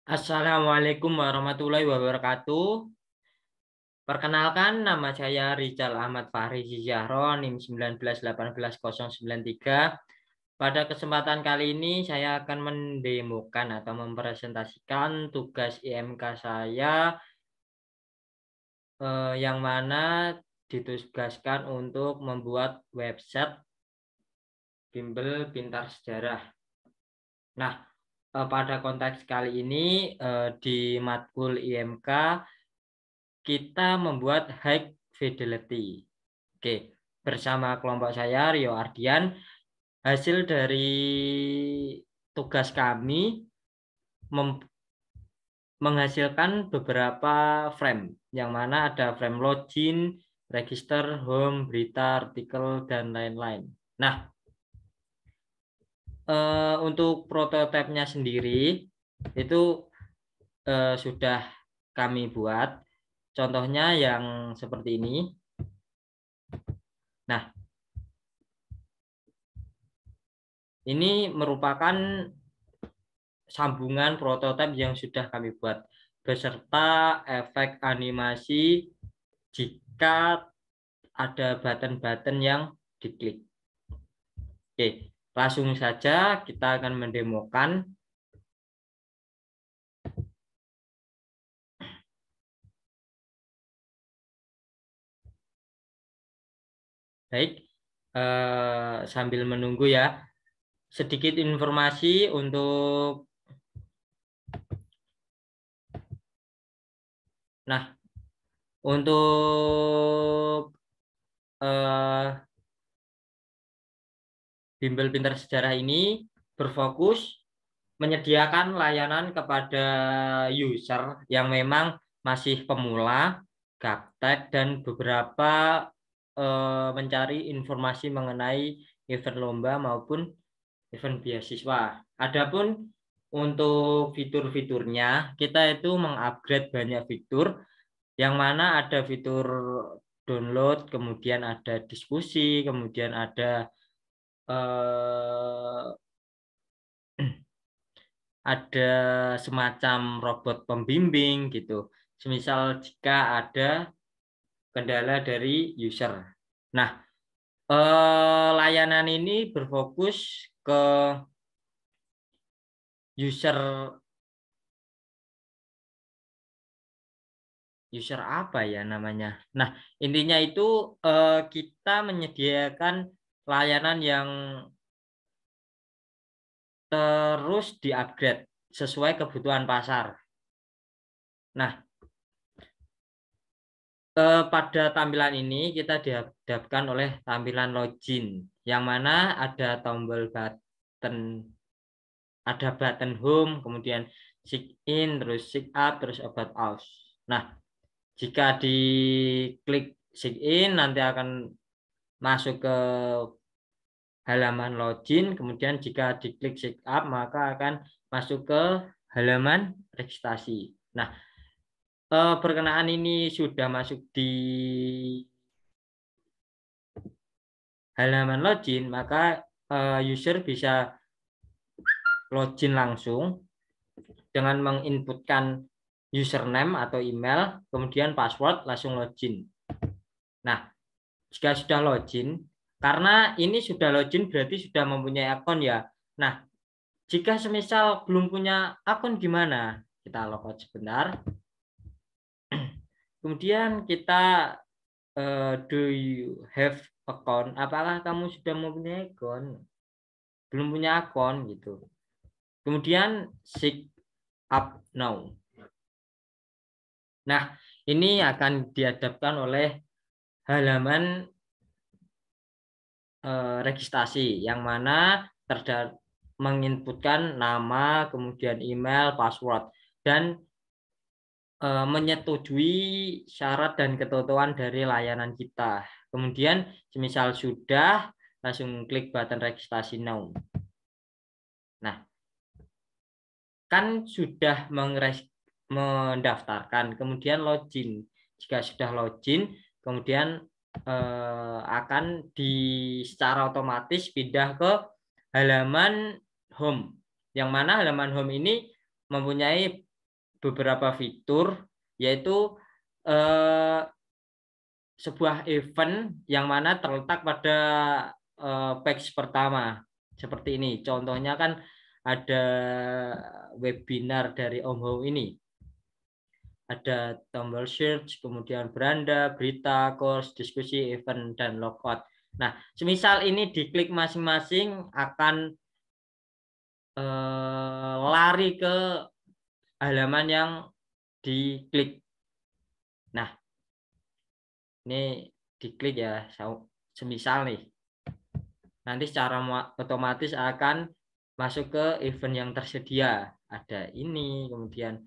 Assalamualaikum warahmatullahi wabarakatuh. Perkenalkan, nama saya Rizal Ahmad Fahri Zahro, NIM 1918093. Pada kesempatan kali ini saya akan mendemokan atau mempresentasikan tugas IMK saya yang mana ditugaskan untuk membuat website Bimbel Pintar Sejarah. Nah, pada konteks kali ini di matkul IMK kita membuat high fidelity. Oke, bersama kelompok saya Rio Ardian, hasil dari tugas kami menghasilkan beberapa frame, yang mana ada frame login, register, home, berita, artikel, dan lain-lain. Nah, untuk prototipenya sendiri itu sudah kami buat. Contohnya yang seperti ini. Nah, ini merupakan sambungan prototipe yang sudah kami buat beserta efek animasi jika ada button-button yang diklik. Oke, langsung saja kita akan mendemokan. Baik, sambil menunggu ya, sedikit informasi untuk Bimbel Pintar Sejarah ini berfokus menyediakan layanan kepada user yang memang masih pemula, gaptek, dan beberapa mencari informasi mengenai event lomba maupun event beasiswa. Adapun untuk fitur-fiturnya, kita itu mengupgrade banyak fitur, yang mana ada fitur download, kemudian ada diskusi, kemudian ada ada semacam robot pembimbing gitu. Semisal jika ada kendala dari user. Nah, layanan ini berfokus ke user apa ya namanya. Nah, intinya itu kita menyediakan layanan yang terus di-upgrade sesuai kebutuhan pasar. Nah, pada tampilan ini kita dihadapkan oleh tampilan login, yang mana ada tombol button, ada button home, kemudian sign in, terus sign up, terus about us. Nah, jika diklik sign in nanti akan masuk ke halaman login, kemudian jika diklik sign up maka akan masuk ke halaman registrasi. Nah, berkenaan ini sudah masuk di halaman login, maka user bisa login langsung dengan menginputkan username atau email, kemudian password, langsung login. Nah, jika sudah login, karena ini sudah login berarti sudah mempunyai akun ya. Nah, jika semisal belum punya akun gimana? Kita logout sebentar. Kemudian kita do you have account? Apakah kamu sudah mempunyai akun? Belum punya akun gitu. Kemudian sign up now. Nah, ini akan dihadapkan oleh halaman registrasi yang mana menginputkan nama, kemudian email, password, dan menyetujui syarat dan ketentuan dari layanan kita. Kemudian, semisal sudah, langsung klik button registrasi now. Nah, kan sudah mendaftarkan, kemudian login. Jika sudah login, kemudian akan secara otomatis pindah ke halaman home, yang mana halaman home ini mempunyai beberapa fitur, yaitu sebuah event yang mana terletak pada page pertama seperti ini. Contohnya kan ada webinar dari Om How ini. Ada tombol search, kemudian beranda, berita, course, diskusi, event, dan logout. Nah, semisal ini diklik masing-masing akan lari ke halaman yang diklik. Nah, ini diklik ya, semisal nih. Nanti secara otomatis akan masuk ke event yang tersedia. Ada ini, kemudian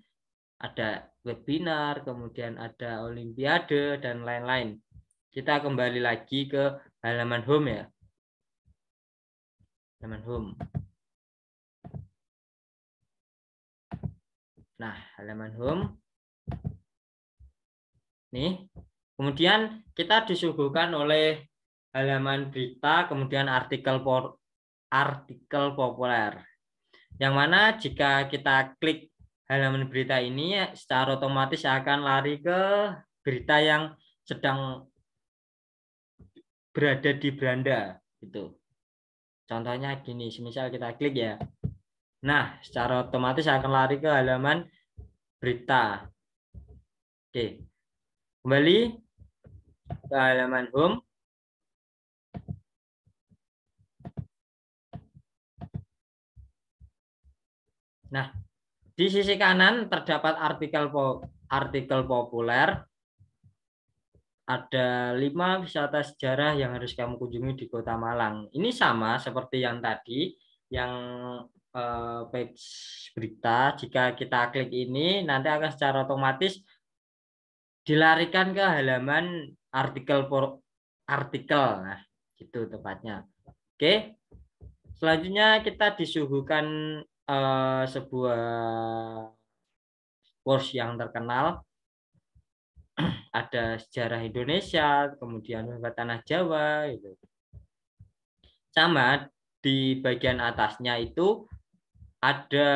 ada webinar, kemudian ada olimpiade, dan lain-lain. Kita kembali lagi ke halaman home ya. Halaman home. Nah, halaman home. Nih. Kemudian kita disuguhkan oleh halaman berita, kemudian artikel populer. Yang mana jika kita klik halaman berita ini, secara otomatis akan lari ke berita yang sedang berada di beranda. Gitu. Contohnya gini, misal kita klik ya. Nah, secara otomatis akan lari ke halaman berita. Oke. Kembali ke halaman home. Nah, di sisi kanan terdapat artikel populer. Ada 5 wisata sejarah yang harus kamu kunjungi di Kota Malang. Ini sama seperti yang tadi, yang page berita. Jika kita klik ini, nanti akan secara otomatis dilarikan ke halaman artikel. Nah, gitu tepatnya. Oke. Selanjutnya kita disuguhkan sebuah course yang terkenal. Ada sejarah Indonesia, kemudian tanah Jawa, gitu. Sama di bagian atasnya itu ada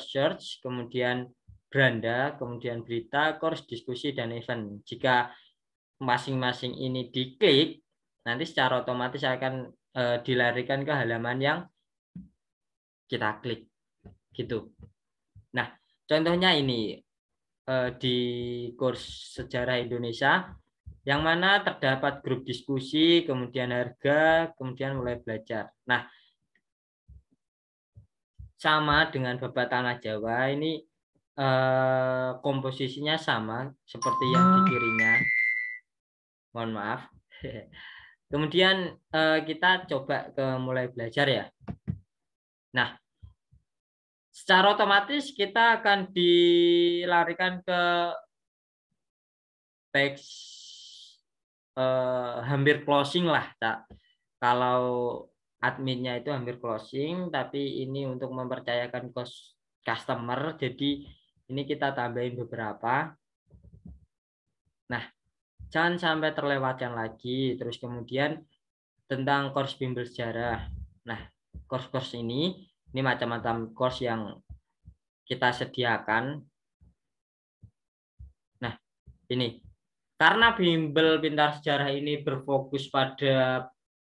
search, kemudian beranda, kemudian berita, course, diskusi, dan event. Jika masing-masing ini diklik, nanti secara otomatis akan dilarikan ke halaman yang kita klik, gitu. Nah, contohnya ini di kurs Sejarah Indonesia, yang mana terdapat grup diskusi, kemudian harga, kemudian mulai belajar. Nah, sama dengan babat tanah Jawa, ini komposisinya sama seperti yang di kirinya. Mohon maaf. Kemudian kita coba ke mulai belajar ya. Nah, secara otomatis kita akan dilarikan ke teks hampir closing lah, Kak. Kalau adminnya itu hampir closing, tapi ini untuk mempercayakan customer, jadi ini kita tambahin beberapa. Nah, jangan sampai terlewatkan lagi. Terus kemudian tentang course bimbel sejarah. Nah, course ini macam-macam course yang kita sediakan. Nah, ini karena bimbel pintar sejarah ini berfokus pada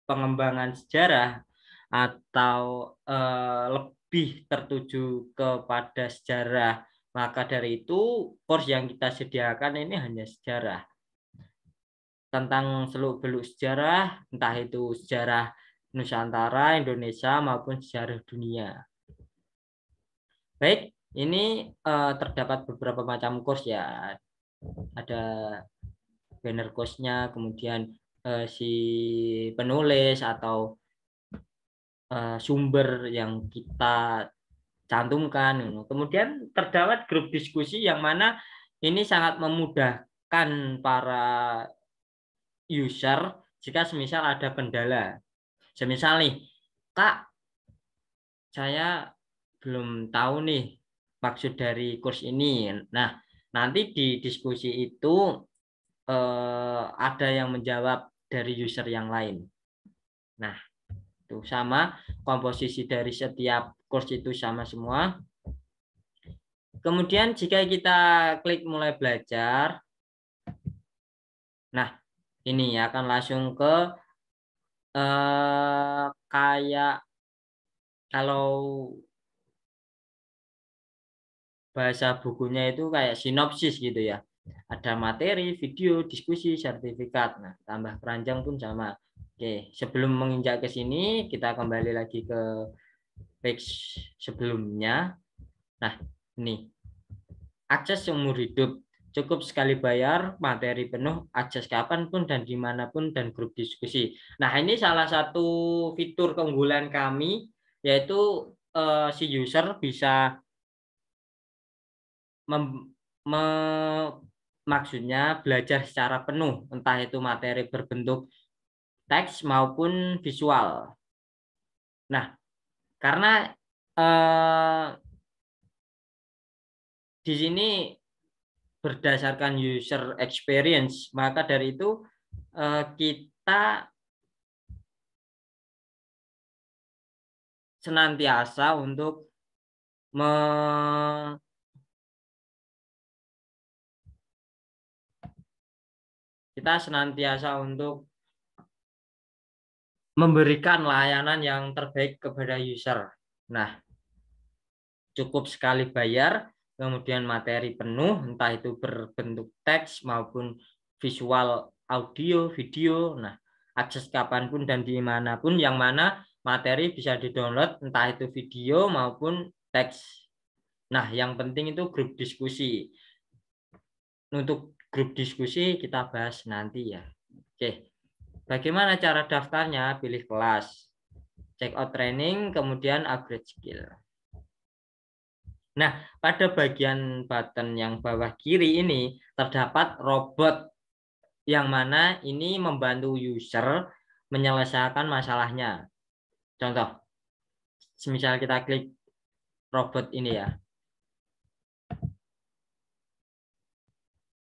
pengembangan sejarah atau lebih tertuju kepada sejarah, maka dari itu course yang kita sediakan ini hanya sejarah, tentang seluk-beluk sejarah, entah itu sejarah Nusantara, Indonesia maupun sejarah dunia. Baik, ini terdapat beberapa macam course ya. Ada banner course-nya, kemudian si penulis atau sumber yang kita cantumkan. Kemudian terdapat grup diskusi yang mana ini sangat memudahkan para user jika semisal ada kendala. Semisal nih, Kak, saya belum tahu nih maksud dari kurs ini. Nah, nanti di diskusi itu ada yang menjawab dari user yang lain. Nah, itu sama, komposisi dari setiap kurs itu sama semua. Kemudian jika kita klik mulai belajar, nah ini akan langsung ke kayak kalau bahasa bukunya itu kayak sinopsis gitu ya. Ada materi, video, diskusi, sertifikat. Nah, tambah keranjang pun sama. Oke, sebelum menginjak ke sini, kita kembali lagi ke page sebelumnya. Nah, ini akses seumur hidup. Cukup sekali bayar, materi penuh, akses kapanpun dan dimanapun, dan grup diskusi. Nah, ini salah satu fitur keunggulan kami, yaitu si user bisa maksudnya belajar secara penuh, entah itu materi berbentuk teks maupun visual. Nah, karena di sini berdasarkan user experience, maka dari itu kita senantiasa untuk memberikan layanan yang terbaik kepada user. Nah, cukup sekali bayar, kemudian materi penuh, entah itu berbentuk teks maupun visual, audio, video. Nah, akses kapanpun dan dimanapun, yang mana materi bisa di-download, entah itu video maupun teks. Nah, yang penting itu grup diskusi. Untuk grup diskusi kita bahas nanti ya. Oke, bagaimana cara daftarnya? Pilih kelas, check out training, kemudian upgrade skill. Nah, pada bagian button yang bawah kiri ini terdapat robot, yang mana ini membantu user menyelesaikan masalahnya. Contoh, misal kita klik robot ini ya.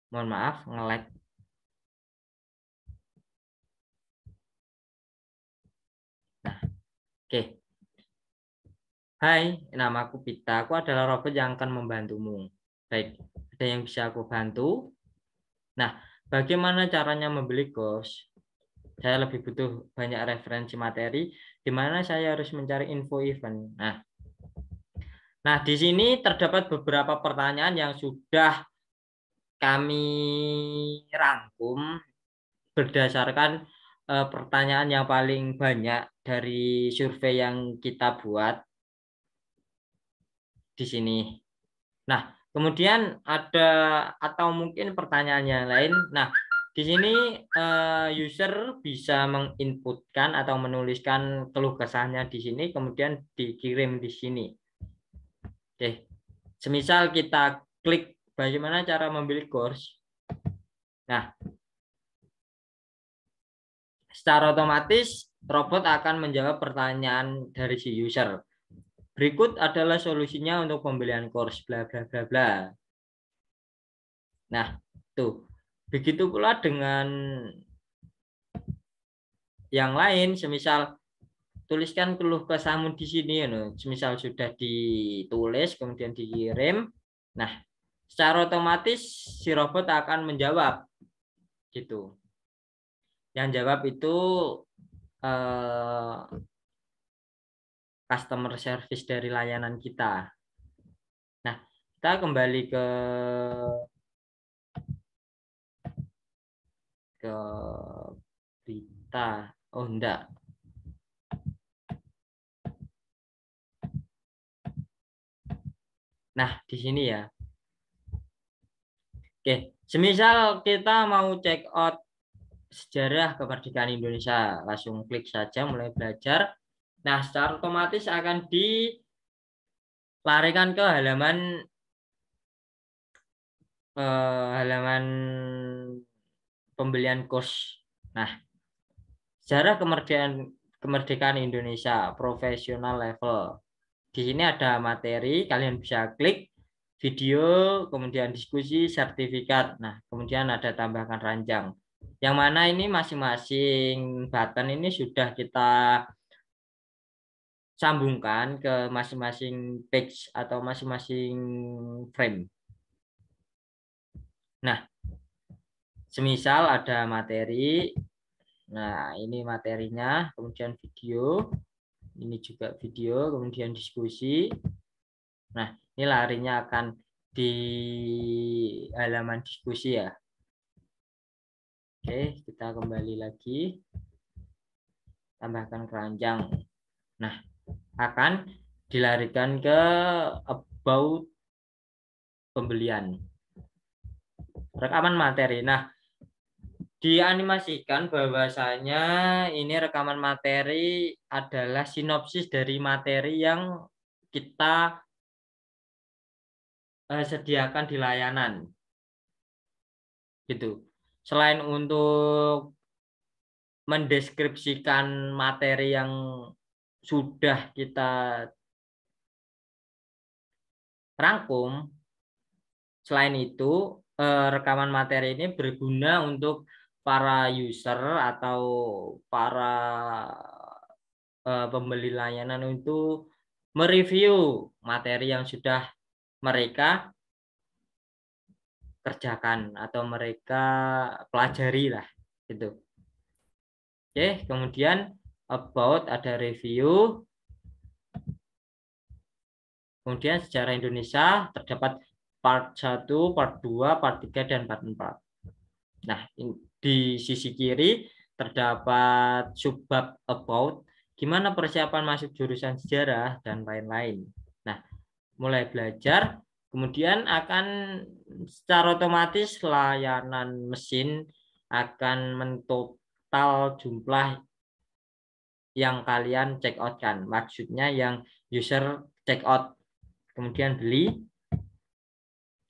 Mohon maaf, nge-lag. Nah, oke. Hai, namaku Pita. Aku adalah robot yang akan membantumu. Baik, ada yang bisa aku bantu? Nah, bagaimana caranya membeli course? Saya lebih butuh banyak referensi materi, di mana saya harus mencari info event. Nah, di sini terdapat beberapa pertanyaan yang sudah kami rangkum berdasarkan pertanyaan yang paling banyak dari survei yang kita buat di sini. Nah, kemudian ada atau mungkin pertanyaan yang lain. Nah, di sini user bisa menginputkan atau menuliskan keluh kesahnya di sini, kemudian dikirim di sini. Oke, semisal kita klik bagaimana cara membeli course. Nah, secara otomatis robot akan menjawab pertanyaan dari si user. Berikut adalah solusinya untuk pembelian course bla bla bla bla. Nah, tuh. Begitu pula dengan yang lain, semisal tuliskan keluh kesahmu di sini, semisal sudah ditulis kemudian dikirim. Nah, secara otomatis si robot akan menjawab gitu. Yang jawab itu customer service dari layanan kita. Nah, kita kembali ke berita. Oh, enggak. Nah, di sini ya. Oke, semisal kita mau check out sejarah kemerdekaan Indonesia, langsung klik saja mulai belajar. Nah, secara otomatis akan dilarikan ke halaman pembelian kurs. Nah, sejarah kemerdekaan Indonesia profesional level. Di sini ada materi, kalian bisa klik video, kemudian diskusi, sertifikat. Nah, kemudian ada tambahkan ranjang. Yang mana ini masing-masing button ini sudah kita sambungkan ke masing-masing page atau masing-masing frame. Nah, semisal ada materi, nah ini materinya, kemudian video, ini juga video, kemudian diskusi. Nah, ini larinya akan di halaman diskusi ya. Oke, kita kembali lagi. Tambahkan keranjang. Nah, akan dilarikan ke about pembelian. Rekaman materi. Nah, dianimasikan bahwasanya ini rekaman materi adalah sinopsis dari materi yang kita sediakan di layanan. Gitu. Selain untuk mendeskripsikan materi yang sudah kita rangkum, selain itu rekaman materi ini berguna untuk para user atau para pembeli layanan untuk mereview materi yang sudah mereka kerjakan atau mereka pelajari lah gitu. Oke, kemudian about ada review. Kemudian sejarah Indonesia terdapat part 1, part 2, part 3 dan part 4. Nah, di sisi kiri terdapat subbab about gimana persiapan masuk jurusan sejarah dan lain-lain. Nah, mulai belajar, kemudian akan secara otomatis layanan mesin akan mentotal jumlah yang kalian check out kan. Maksudnya yang user check out kemudian beli.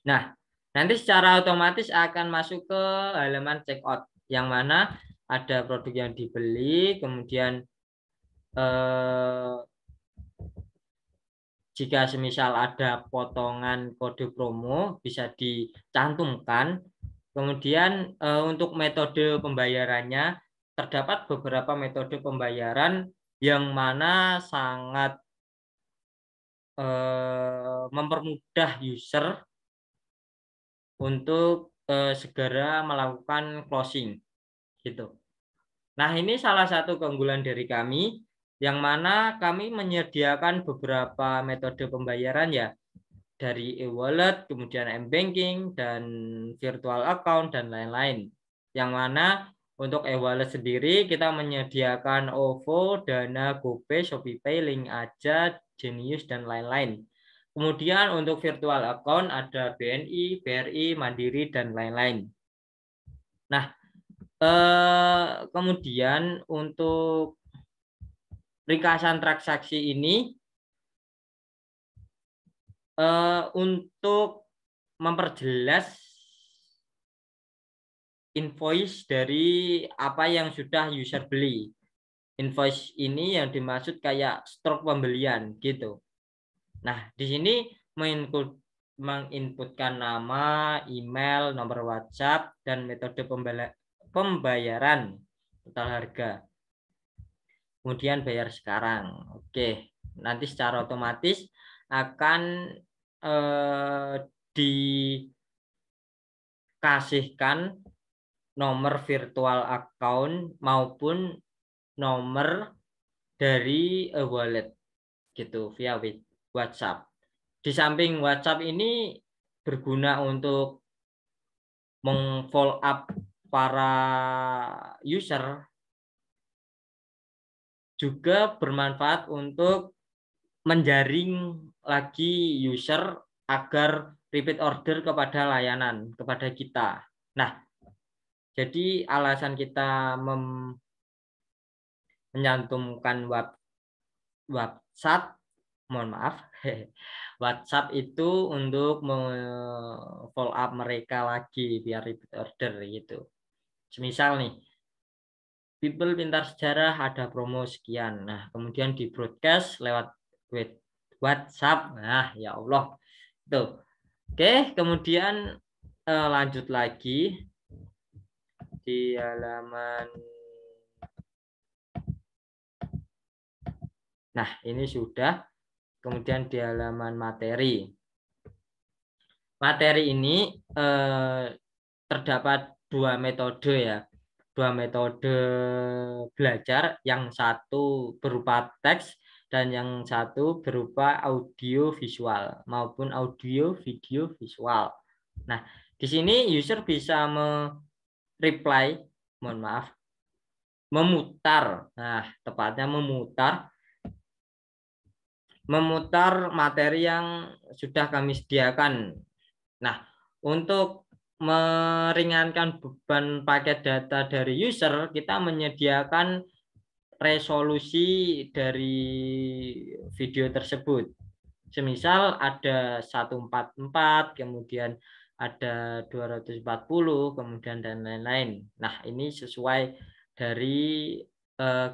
Nah, nanti secara otomatis akan masuk ke halaman check out yang mana ada produk yang dibeli, kemudian jika semisal ada potongan kode promo bisa dicantumkan. Kemudian untuk metode pembayarannya terdapat beberapa metode pembayaran yang mana sangat mempermudah user untuk segera melakukan closing gitu. Nah, ini salah satu keunggulan dari kami yang mana kami menyediakan beberapa metode pembayaran ya, dari e-wallet, kemudian m-banking dan virtual account dan lain-lain. Yang mana untuk e-wallet sendiri kita menyediakan OVO, Dana, GoPay, ShopeePay, Link-Aja, Genius dan lain-lain. Kemudian untuk virtual account ada BNI, BRI, Mandiri dan lain-lain. Nah, kemudian untuk ringkasan transaksi ini untuk memperjelas invoice dari apa yang sudah user beli. Invoice ini yang dimaksud kayak stok pembelian gitu. Nah, di sini menginputkan nama, email, nomor WhatsApp, dan metode pembayaran total harga. Kemudian bayar sekarang. Oke, nanti secara otomatis akan dikasihkan nomor virtual account maupun nomor dari wallet gitu via WhatsApp. Di samping WhatsApp ini berguna untuk meng-follow up para user, juga bermanfaat untuk menjaring lagi user agar repeat order kepada layanan, kepada kita. Nah, jadi alasan kita menyantumkan WhatsApp, mohon maaf, WhatsApp itu untuk follow up mereka lagi biar repeat order gitu. Semisal nih, People Pintar Sejarah ada promo sekian. Nah, kemudian di broadcast lewat WhatsApp. Nah, ya Allah. Tuh. Oke, kemudian lanjut lagi di halaman. Nah, ini sudah. Kemudian di halaman materi. Materi ini terdapat dua metode ya. Dua metode belajar, yang satu berupa teks dan yang satu berupa audio visual maupun audio video visual. Nah, di sini user bisa reply, mohon maaf, memutar. Nah, tepatnya memutar materi yang sudah kami sediakan. Nah, untuk meringankan beban paket data dari user, kita menyediakan resolusi dari video tersebut. Semisal ada 144, kemudian ada 240, kemudian dan lain-lain. Nah, ini sesuai dari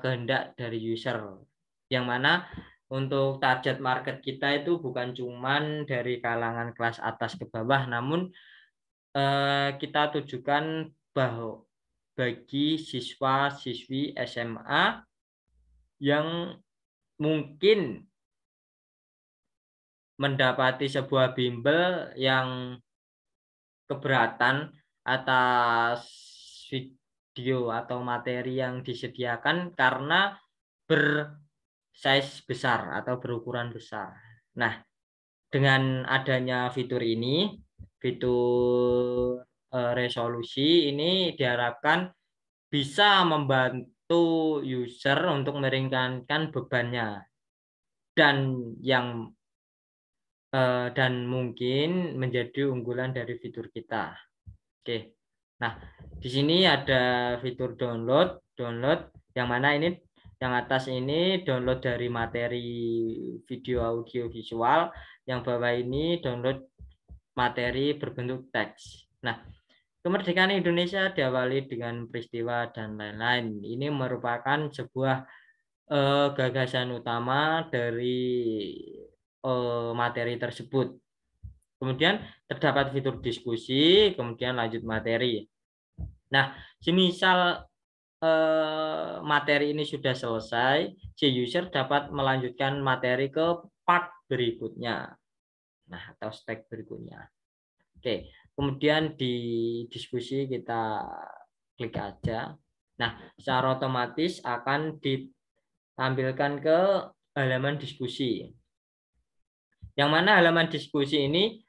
kehendak dari user. Yang mana untuk target market kita itu bukan cuman dari kalangan kelas atas ke bawah, namun kita tujukan bahwa bagi siswa-siswi SMA yang mungkin mendapati sebuah bimbel yang keberatan atas video atau materi yang disediakan karena bersize besar atau berukuran besar. Nah, dengan adanya fitur ini, fitur resolusi ini diharapkan bisa membantu user untuk meringankan bebannya, dan mungkin menjadi unggulan dari fitur kita. Oke. Nah, di sini ada fitur download yang mana ini yang atas ini download dari materi video audio visual, yang bawah ini download materi berbentuk teks. Nah, kemerdekaan Indonesia diawali dengan peristiwa dan lain-lain. Ini merupakan sebuah gagasan utama dari materi tersebut. Kemudian terdapat fitur diskusi, kemudian lanjut materi. Nah, semisal materi ini sudah selesai, si user dapat melanjutkan materi ke part berikutnya. Nah, atau step berikutnya. Oke, kemudian di diskusi kita klik aja. Nah, secara otomatis akan ditampilkan ke halaman diskusi. Yang mana halaman diskusi ini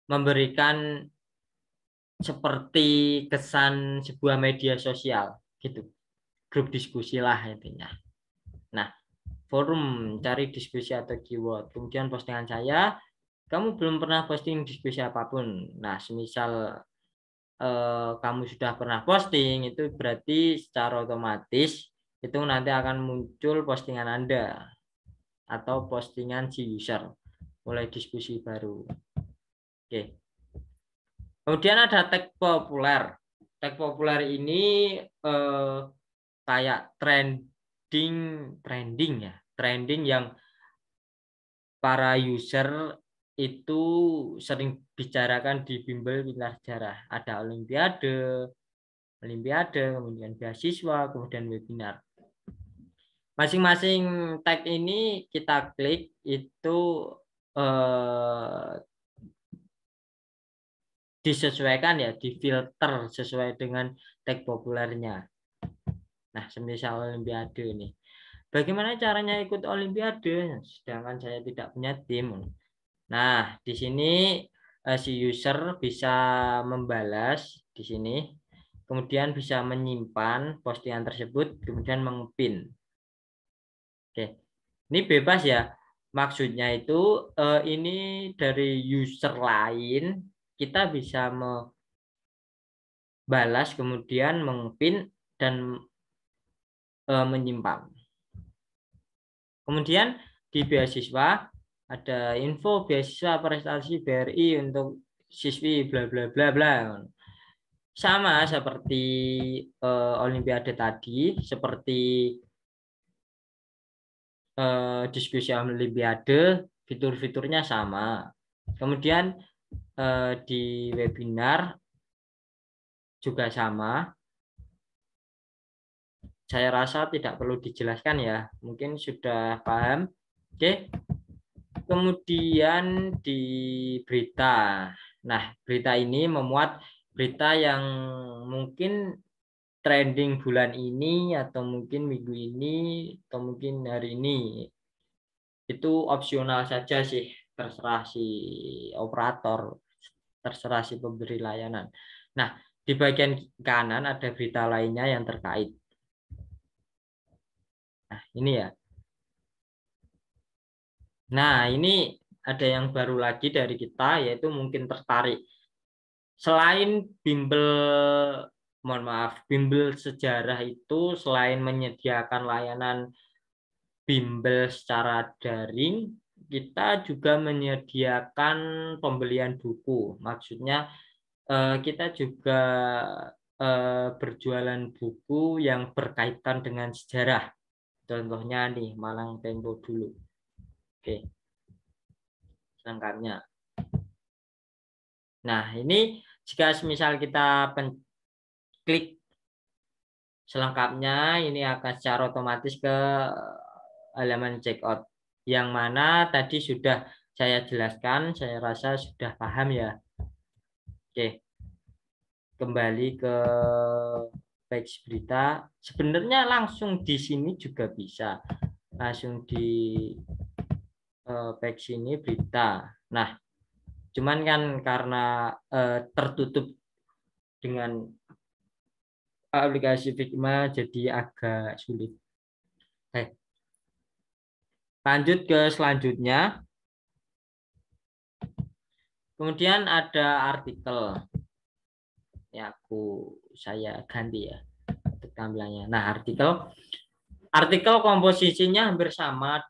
memberikan seperti kesan sebuah media sosial gitu, grup diskusi lah intinya. Nah, forum cari diskusi atau keyword, kemudian postingan saya, kamu belum pernah posting diskusi apapun. Nah, semisal kamu sudah pernah posting, itu berarti secara otomatis itu nanti akan muncul postingan Anda atau postingan si user, mulai diskusi baru. Oke. Kemudian ada tag populer. Tag populer ini kayak trending ya, trending yang para user itu sering bicarakan di bimbel pintar sejarah. Ada olimpiade, kemudian beasiswa, kemudian webinar. Masing-masing tag ini kita klik itu disesuaikan ya, difilter sesuai dengan tag populernya. Nah, semisal olimpiade ini. Bagaimana caranya ikut olimpiade? Sedangkan saya tidak punya tim. Nah, di sini si user bisa membalas di sini, kemudian bisa menyimpan postingan tersebut, kemudian mengepin. Oke, ini bebas ya. Maksudnya itu ini dari user lain kita bisa membalas, kemudian mengepin dan menyimpan. Kemudian di beasiswa ada info beasiswa prestasi BRI untuk siswi bla bla bla bla. Sama seperti olimpiade tadi, seperti diskusi olimpiade, fitur-fiturnya sama. Kemudian di webinar juga sama. saya rasa tidak perlu dijelaskan ya, mungkin sudah paham. Oke. Kemudian di berita. Nah, berita ini memuat berita yang mungkin trending bulan ini atau mungkin minggu ini atau mungkin hari ini. Itu opsional saja sih, terserah si operator, terserah si pemberi layanan. Nah, di bagian kanan ada berita lainnya yang terkait. Nah, ini ya. Nah, ini ada yang baru lagi dari kita, yaitu mungkin tertarik. Selain bimbel, mohon maaf, bimbel sejarah itu selain menyediakan layanan bimbel secara daring, kita juga menyediakan pembelian buku. Maksudnya kita juga berjualan buku yang berkaitan dengan sejarah. Contohnya nih, Malang Tempo dulu. Oke, selengkapnya. Nah, ini jika misal kita klik selengkapnya, ini akan secara otomatis ke halaman checkout. Yang mana tadi sudah saya jelaskan, saya rasa sudah paham ya. Oke, kembali ke page berita. Sebenarnya langsung di sini juga bisa. Langsung di page ini berita. Nah, cuman kan karena tertutup dengan aplikasi Figma jadi agak sulit. Lanjut ke selanjutnya. Kemudian ada artikel. Ya, saya ganti ya untuk tampilannya. Nah, artikel komposisinya hampir sama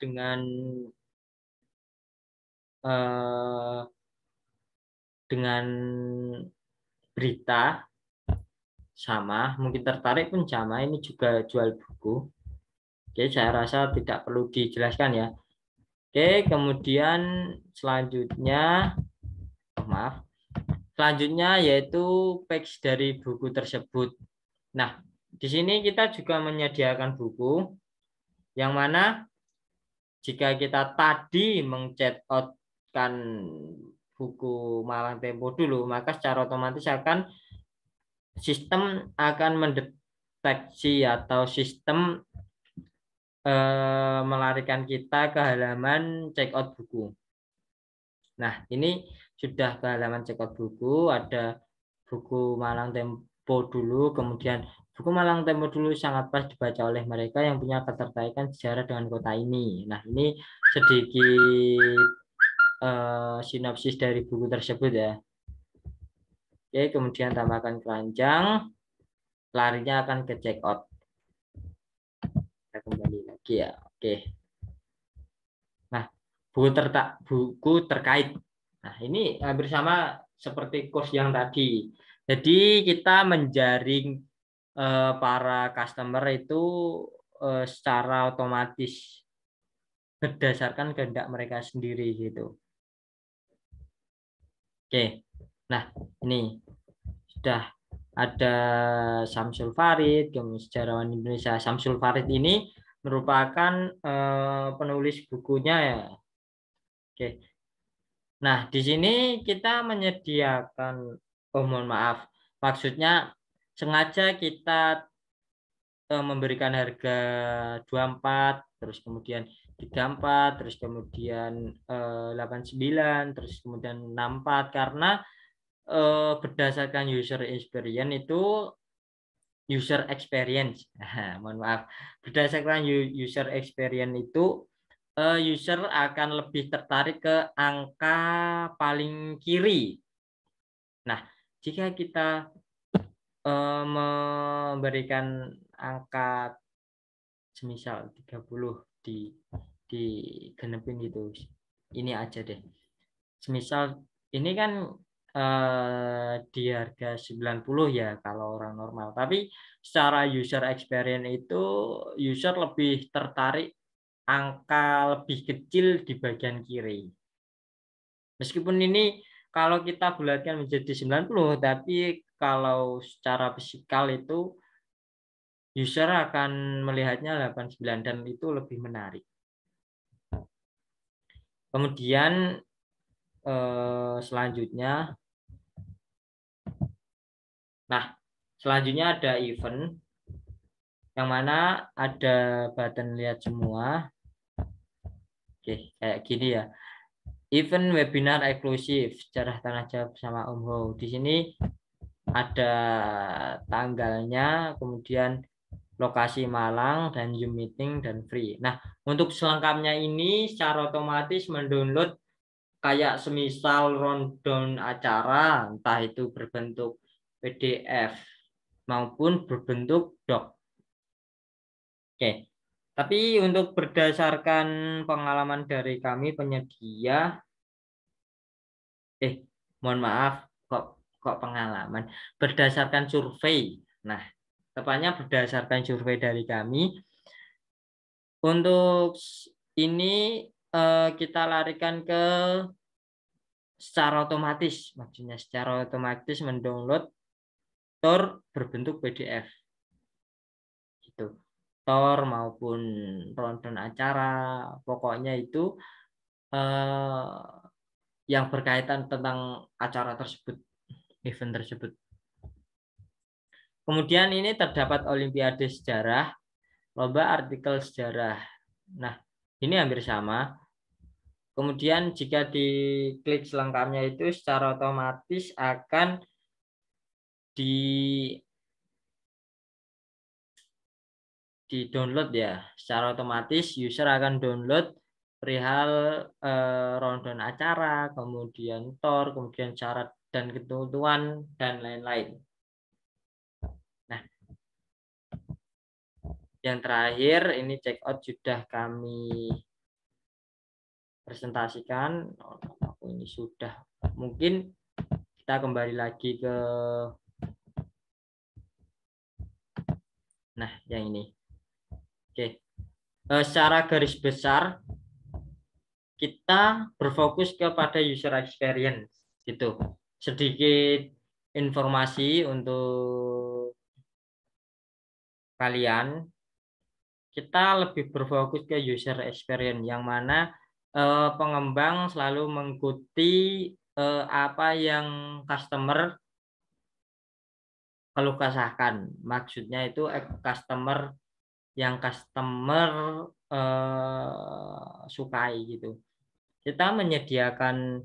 eh, dengan berita, sama, mungkin tertarik pun sama. Ini juga jual buku. Oke, saya rasa tidak perlu dijelaskan ya. Oke, kemudian selanjutnya, maaf, selanjutnya yaitu page dari buku tersebut. Nah, di sini kita juga menyediakan buku yang mana jika kita tadi meng-chat out-kan buku Malang Tempo dulu, maka secara otomatis sistem akan mendeteksi atau sistem melarikan kita ke halaman check out buku. Nah, ini sudah ke halaman check out buku, ada buku Malang Tempo dulu, kemudian buku Malang Tempo dulu sangat pas dibaca oleh mereka yang punya ketertarikan sejarah dengan kota ini. Nah, ini sedikit sinopsis dari buku tersebut ya. Oke, kemudian tambahkan keranjang, larinya akan ke check out. Kita kembali lagi ya. Oke. Nah, buku terkait. Nah, ini hampir sama seperti kurs yang tadi. Jadi kita menjaring para customer itu secara otomatis berdasarkan kehendak mereka sendiri gitu. Oke. Nah, ini sudah ada Syamsul Farid, sejarawan Indonesia. Syamsul Farid ini merupakan penulis bukunya ya. Oke. Nah, di sini kita menyediakan, oh mohon maaf, maksudnya sengaja kita memberikan harga 24, terus kemudian 34, terus kemudian 89, terus kemudian 64, karena berdasarkan user experience. Mohon maaf. Berdasarkan user experience itu user akan lebih tertarik ke angka paling kiri. Nah, jika kita memberikan angka semisal 30 digenepin gitu. Ini aja deh. Semisal ini kan di harga 90 ya kalau orang normal. Tapi secara user experience itu user lebih tertarik angka lebih kecil di bagian kiri. Meskipun ini kalau kita bulatkan menjadi 90, tapi kalau secara fisikal itu user akan melihatnya 89 dan itu lebih menarik. Kemudian selanjutnya, ada event yang mana ada button lihat semua. Oke, kayak gini ya. Event webinar eksklusif cerah tanya jawab sama Om Ho. Di sini ada tanggalnya, kemudian lokasi Malang, dan Zoom meeting dan free. Nah, untuk selengkapnya ini secara otomatis mendownload kayak semisal rundown acara, entah itu berbentuk PDF maupun berbentuk doc. Oke. Tapi untuk berdasarkan pengalaman dari kami penyedia, mohon maaf, kok pengalaman, berdasarkan survei. Nah, tepatnya berdasarkan survei dari kami, untuk ini kita larikan ke secara otomatis, maksudnya secara otomatis mendownload Tor berbentuk PDF. Gitu. Tor maupun rundown acara, pokoknya itu yang berkaitan tentang acara tersebut, event tersebut. Kemudian ini terdapat Olimpiade Sejarah, lomba artikel sejarah. Nah, ini hampir sama. Kemudian jika diklik selengkapnya itu secara otomatis akan di download ya. Secara otomatis user akan download perihal rundown acara, kemudian Tor, kemudian syarat dan ketentuan dan lain-lain. Nah, yang terakhir ini checkout sudah kami presentasikan. Ini sudah, mungkin kita kembali lagi ke yang ini. Oke. Secara garis besar kita berfokus kepada user experience gitu. Sedikit informasi untuk kalian, kita lebih berfokus ke user experience yang mana pengembang selalu mengikuti apa yang customer keluh kesahkan. Maksudnya itu customer sukai gitu. Kita menyediakan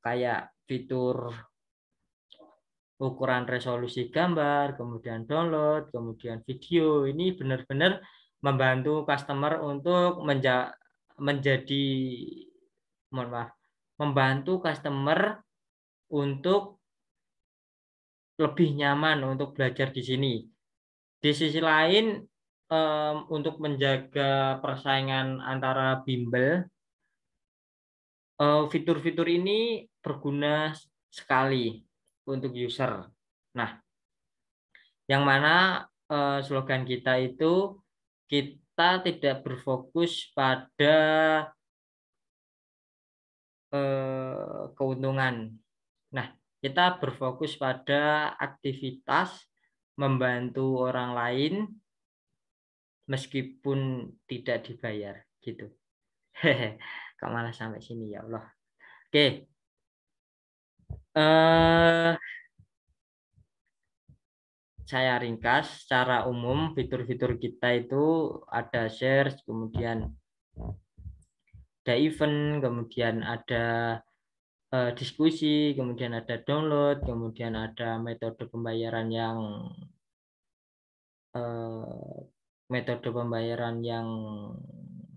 kayak fitur ukuran resolusi gambar, kemudian download, kemudian video. Ini benar-benar membantu customer untuk membantu customer untuk lebih nyaman untuk belajar di sini. Di sisi lain, untuk menjaga persaingan antara bimbel, fitur-fitur ini berguna sekali untuk user. Nah, yang mana slogan kita itu, kita tidak berfokus pada keuntungan. Nah, kita berfokus pada aktivitas membantu orang lain meskipun tidak dibayar gitu. Kok malah sampai sini ya Allah. Oke. Saya ringkas secara umum fitur-fitur kita itu ada share, kemudian ada event, kemudian ada diskusi, kemudian ada download, kemudian ada metode pembayaran yang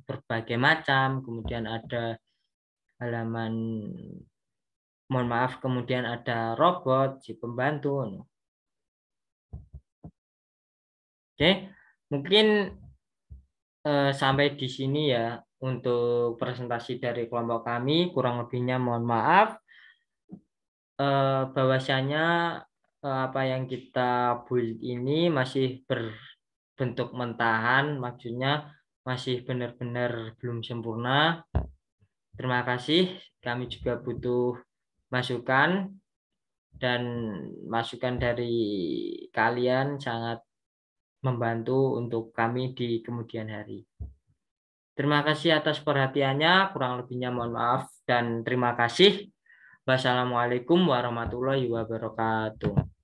berbagai macam, kemudian ada halaman, mohon maaf, kemudian ada robot si pembantu. Oke, mungkin sampai di sini ya untuk presentasi dari kelompok kami. Kurang lebihnya mohon maaf. Bahwasanya apa yang kita build ini masih berbentuk mentahan, maksudnya masih benar-benar belum sempurna. Terima kasih. Kami juga butuh masukan. dan masukan dari kalian sangat membantu untuk kami di kemudian hari. Terima kasih atas perhatiannya, kurang lebihnya mohon maaf dan terima kasih. Wassalamualaikum warahmatullahi wabarakatuh.